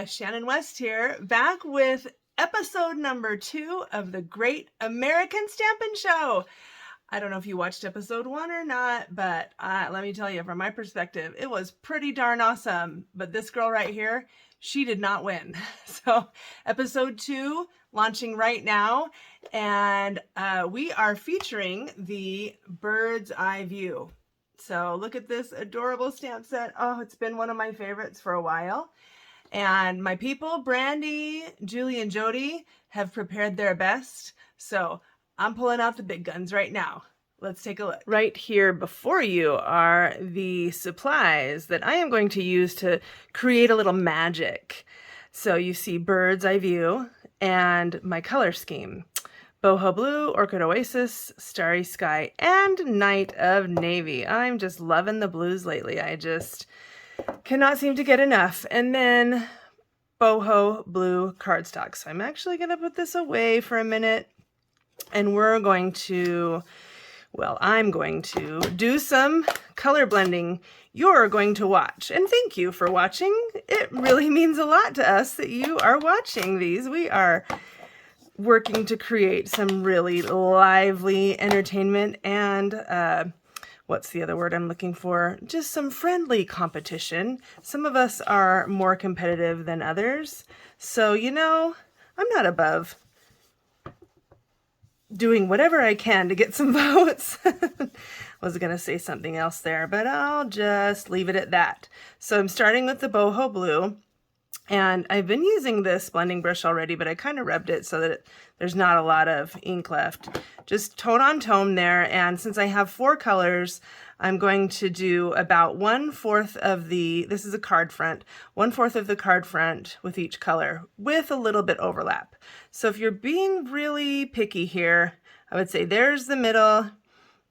Shannon West here, back with episode number 2 of the Great American Stampin Show. I don't know if you watched episode 1 or not, but let me tell you, from my perspective, it was pretty darn awesome. But this girl right here, she did not win. So episode 2 launching right now, and we are featuring the bird's eye view. So look at this adorable stamp set. Oh, it's been one of my favorites for a while. And my people, Brandy, Julie, and Jody, have prepared their best. So I'm pulling out the big guns right now. Let's take a look. Right here before you are the supplies that I am going to use to create a little magic. So you see bird's eye view and my color scheme. Boho Blue, Orchid, Oasis, Starry Sky, and Night of Navy. I'm just loving the blues lately. I just cannot seem to get enough. And then Boho Blue cardstock. So I'm actually going to put this away for a minute, and we're going to, well, I'm going to do some color blending. You're going to watch, and thank you for watching. It really means a lot to us that you are watching these. We are working to create some really lively entertainment and what's the other word I'm looking for? Just some friendly competition. Some of us are more competitive than others. So, you know, I'm not above doing whatever I can to get some votes. Was going to say something else there, but I'll just leave it at that. So I'm starting with the Boho Blue. And I've been using this blending brush already, but I kind of rubbed it so that there's not a lot of ink left. Just tone on tone there, and since I have 4 colors, I'm going to do about 1/4 of the, this is a card front, 1/4 of the card front with each color, with a little bit overlap. So if you're being really picky here, I would say there's the middle,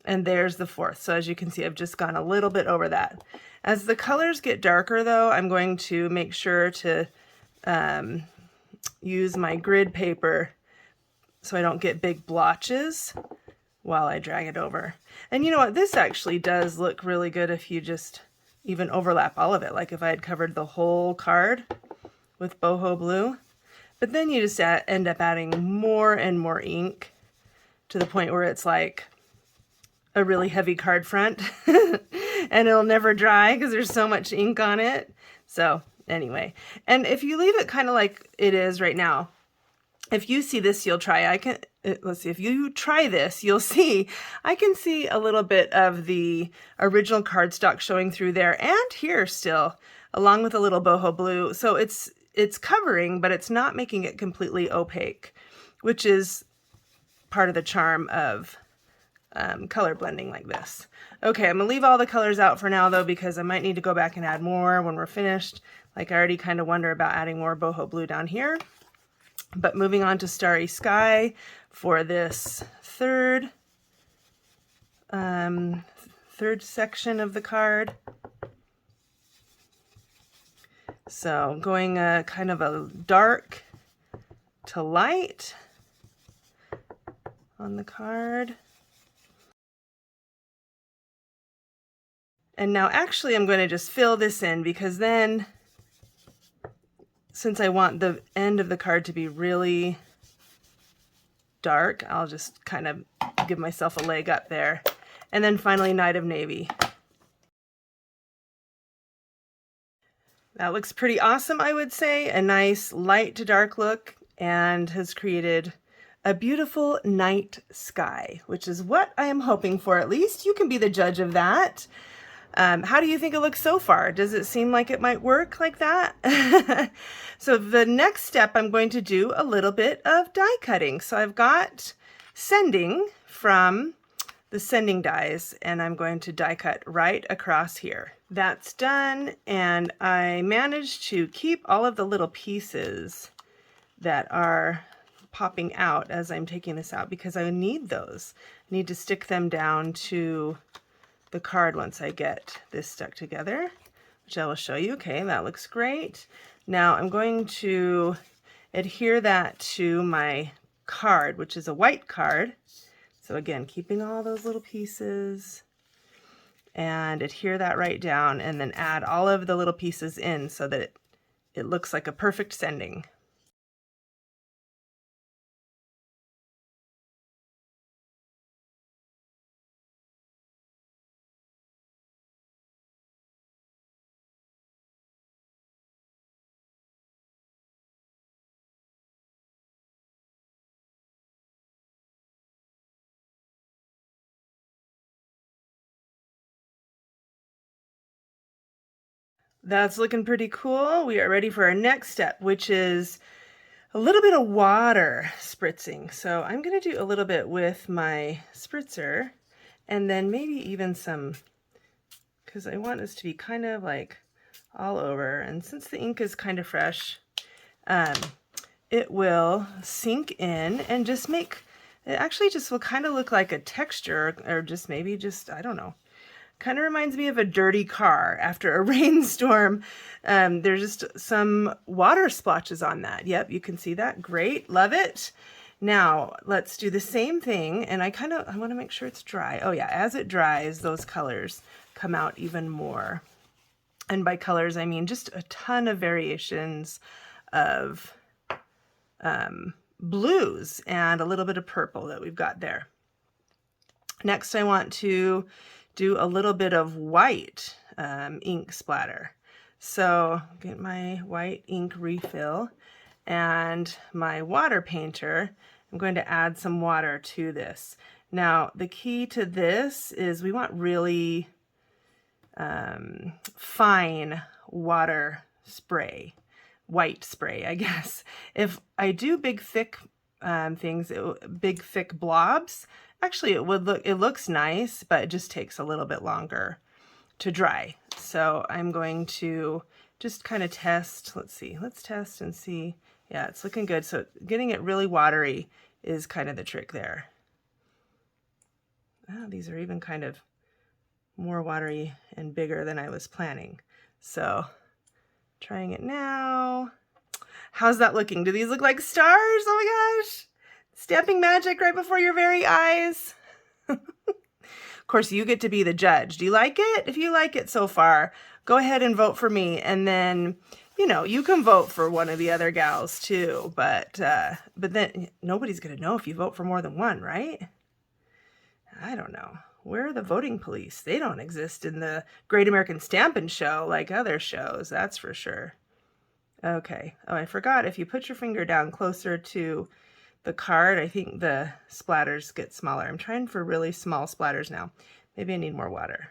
and there's the 4th. So as you can see, I've just gone a little bit over that. As the colors get darker though, I'm going to make sure to use my grid paper so I don't get big blotches while I drag it over. And you know what, this actually does look really good if you just even overlap all of it, like if I had covered the whole card with Boho Blue. But then you just end up adding more and more ink to the point where it's like a really heavy card front and it'll never dry because there's so much ink on it. So anyway, and if you leave it kind of like it is right now, if you see this, you'll try, let's see, if you try this, you'll see, I can see a little bit of the original cardstock showing through there and here still, along with a little Boho Blue. So it's covering, but it's not making it completely opaque, which is part of the charm of color blending like this. Okay, I'm gonna leave all the colors out for now though, because I might need to go back and add more when we're finished. Like I already kind of wonder about adding more Boho Blue down here. But moving on to Starry Sky for this third section of the card. So going kind of a dark to light on the card. And now actually I'm going to just fill this in, because then, since I want the end of the card to be really dark, I'll just kind of give myself a leg up there. And then finally, Night of Navy. That looks pretty awesome, I would say. A nice light to dark look, and has created a beautiful night sky, which is what I am hoping for. At least you can be the judge of that. How do you think it looks so far? Does it seem like it might work like that? So the next step, I'm going to do a little bit of die cutting. So I've got sending from the sending dies, and I'm going to die cut right across here. That's done, and I managed to keep all of the little pieces that are popping out as I'm taking this out, because I need those. I need to stick them down to the card once I get this stuck together, which I will show you. Okay, that looks great. Now I'm going to adhere that to my card, which is a white card. So again, keeping all those little pieces, and adhere that right down, and then add all of the little pieces in so that it looks like a perfect sending. That's looking pretty cool. We are ready for our next step, which is a little bit of water spritzing. So I'm going to do a little bit with my spritzer, and then maybe even some, because I want this to be kind of like all over. And since the ink is kind of fresh, it will sink in and just make, it actually just will kind of look like a texture, or just maybe just, I don't know. Kind of reminds me of a dirty car after a rainstorm. There's just some water splotches on that. Yep, you can see that. Great, love it. Now let's do the same thing, and I want to make sure it's dry. Oh yeah, as it dries, those colors come out even more. And by colors, I mean just a ton of variations of blues and a little bit of purple that we've got there. Next, I want to do a little bit of white ink splatter. So get my white ink refill and my water painter. I'm going to add some water to this. Now, the key to this is we want really fine water spray, white spray, I guess. If I do big, thick things, big, thick blobs, actually, it looks nice, but it just takes a little bit longer to dry. So I'm going to just kind of test. Let's see. Let's test and see. Yeah, it's looking good. So getting it really watery is kind of the trick there. Oh, these are even kind of more watery and bigger than I was planning. So trying it now. How's that looking? Do these look like stars? Oh my gosh. Stamping magic right before your very eyes. Of course, you get to be the judge. Do you like it? If you like it so far, go ahead and vote for me. And then, you know, you can vote for one of the other gals too. But then nobody's going to know if you vote for more than one, right? I don't know. Where are the voting police? They don't exist in the Great American Stampin Show like other shows, that's for sure. Okay. Oh, I forgot. If you put your finger down closer to the card, I think the splatters get smaller. I'm trying for really small splatters now. Maybe I need more water.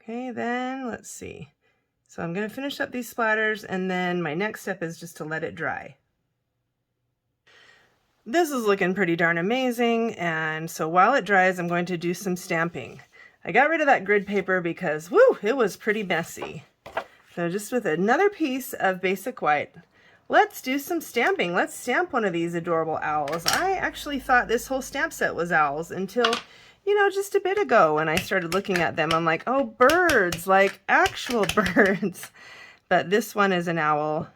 Okay, then let's see. So I'm going to finish up these splatters, and then my next step is just to let it dry. This is looking pretty darn amazing, and so while it dries, I'm going to do some stamping. I got rid of that grid paper because, woo, it was pretty messy. So just with another piece of basic white, let's do some stamping. Let's stamp one of these adorable owls. I actually thought this whole stamp set was owls until, you know, just a bit ago when I started looking at them. I'm like, oh, birds, like actual birds. But this one is an owl.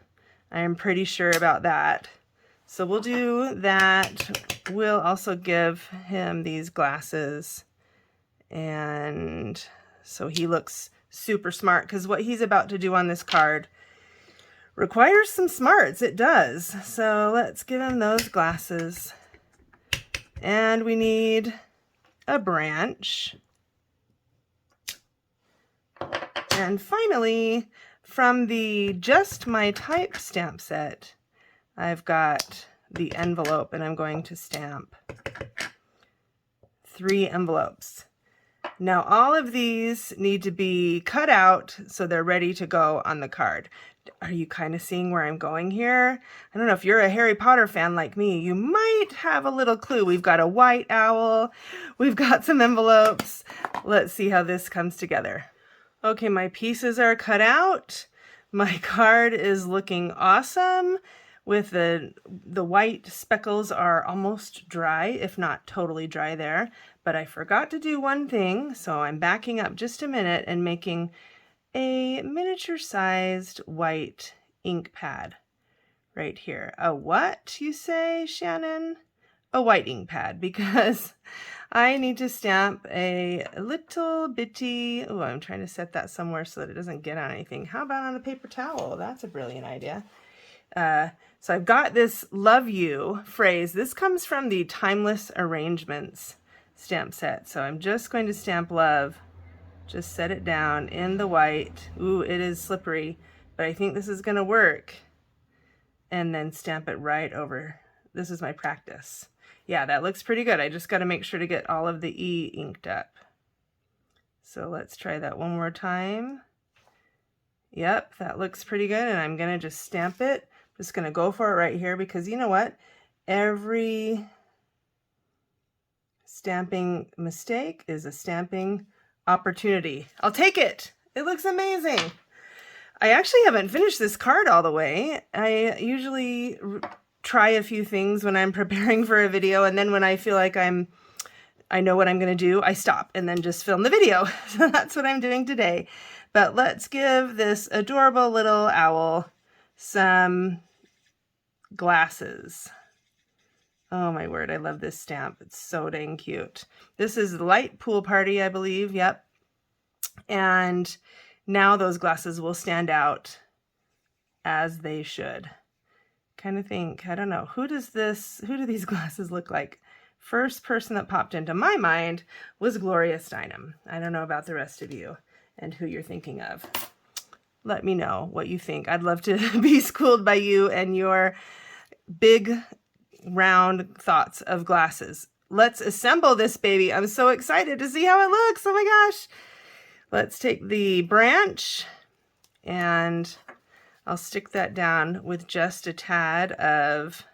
I am pretty sure about that. So we'll do that. We'll also give him these glasses. And so he looks super smart, because what he's about to do on this card requires some smarts. It does. So let's give him those glasses. And we need a branch. And finally, from the Just My Type stamp set, I've got the envelope, and I'm going to stamp 3 envelopes. Now all of these need to be cut out so they're ready to go on the card. Are you kind of seeing where I'm going here? I don't know if you're a Harry Potter fan like me, you might have a little clue. We've got a white owl, we've got some envelopes. Let's see how this comes together. Okay, my pieces are cut out. My card is looking awesome. With the white speckles are almost dry, if not totally dry there. But I forgot to do one thing, so I'm backing up just a minute and making a miniature-sized white ink pad right here. A what, you say, Shannon? a white ink pad because I need to stamp a little bitty, oh, I'm trying to set that somewhere so that it doesn't get on anything. How about on a paper towel? That's a brilliant idea. So I've got this love you phrase. This comes from the Timeless Arrangements stamp set. So I'm just going to stamp love. Just set it down in the white. Ooh, it is slippery, but I think this is going to work. And then stamp it right over. This is my practice. Yeah, that looks pretty good. I just got to make sure to get all of the E inked up. So let's try that one more time. Yep, that looks pretty good. And I'm going to just stamp it. I'm just going to go for it right here because you know what? Every stamping mistake is a stamping opportunity. I'll take it. It looks amazing. I actually haven't finished this card all the way. I usually try a few things when I'm preparing for a video, and then when I feel like I know what I'm going to do, I stop and then just film the video. So that's what I'm doing today. But let's give this adorable little owl some glasses. Oh my word, I love this stamp. It's so dang cute. This is the Light Pool Party, I believe. Yep. And now those glasses will stand out as they should. Kind of think, I don't know, who do these glasses look like? First person that popped into my mind was Gloria Steinem. I don't know about the rest of you and who you're thinking of. Let me know what you think. I'd love to be schooled by you and your big round thoughts of glasses. Let's assemble this baby. I'm so excited to see how it looks. Oh my gosh. Let's take the branch and I'll stick that down with just a tad of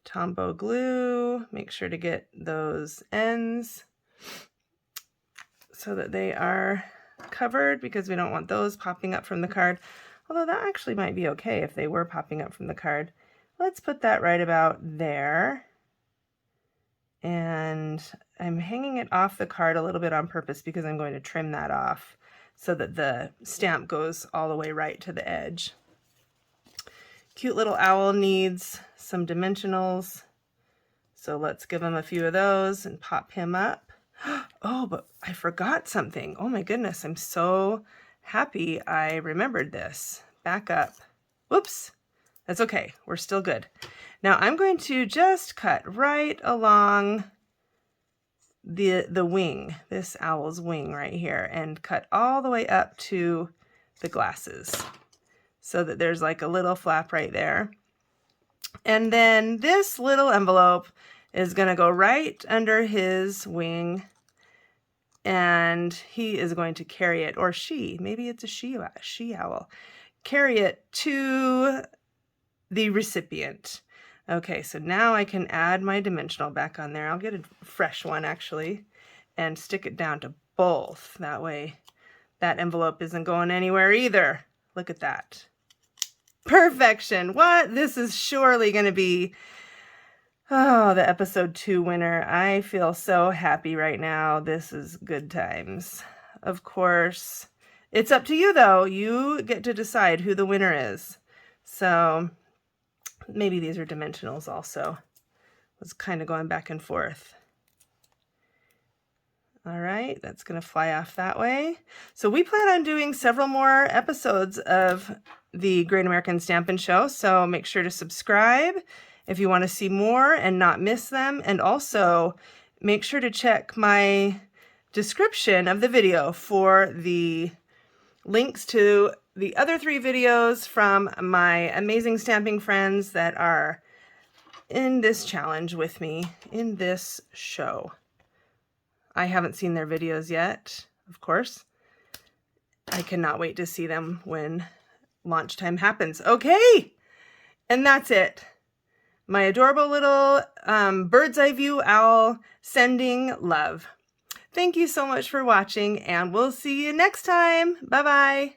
Tombow glue. Make sure to get those ends so that they are covered because we don't want those popping up from the card. Although that actually might be okay if they were popping up from the card. Let's put that right about there. And I'm hanging it off the card a little bit on purpose because I'm going to trim that off so that the stamp goes all the way right to the edge. Cute little owl needs some dimensionals. So let's give him a few of those and pop him up. Oh, but I forgot something. Oh my goodness, I'm so happy I remembered this. Back up. Whoops. That's okay. We're still good. Now I'm going to just cut right along the wing, this owl's wing right here, and cut all the way up to the glasses so that there's like a little flap right there. And then this little envelope is going to go right under his wing, and he is going to carry it, or she, maybe it's a she owl, carry it to the recipient. Okay, so now I can add my dimensional back on there. I'll get a fresh one actually and stick it down to both. That way that envelope isn't going anywhere either. Look at that. Perfection. What? This is surely going to be, oh, the episode 2 winner. I feel so happy right now. This is good times. Of course, it's up to you though. You get to decide who the winner is. So maybe these are dimensionals also. Was kind of going back and forth. All right, that's going to fly off that way. So we plan on doing several more episodes of the Great American Stampin' Show, so make sure to subscribe if you want to see more and not miss them. And also make sure to check my description of the video for the links to the other 3 videos from my amazing stamping friends that are in this challenge with me in this show. I haven't seen their videos yet, of course. I cannot wait to see them when launch time happens. Okay, and that's it. My adorable little bird's eye view owl sending love. Thank you so much for watching, and we'll see you next time. Bye-bye.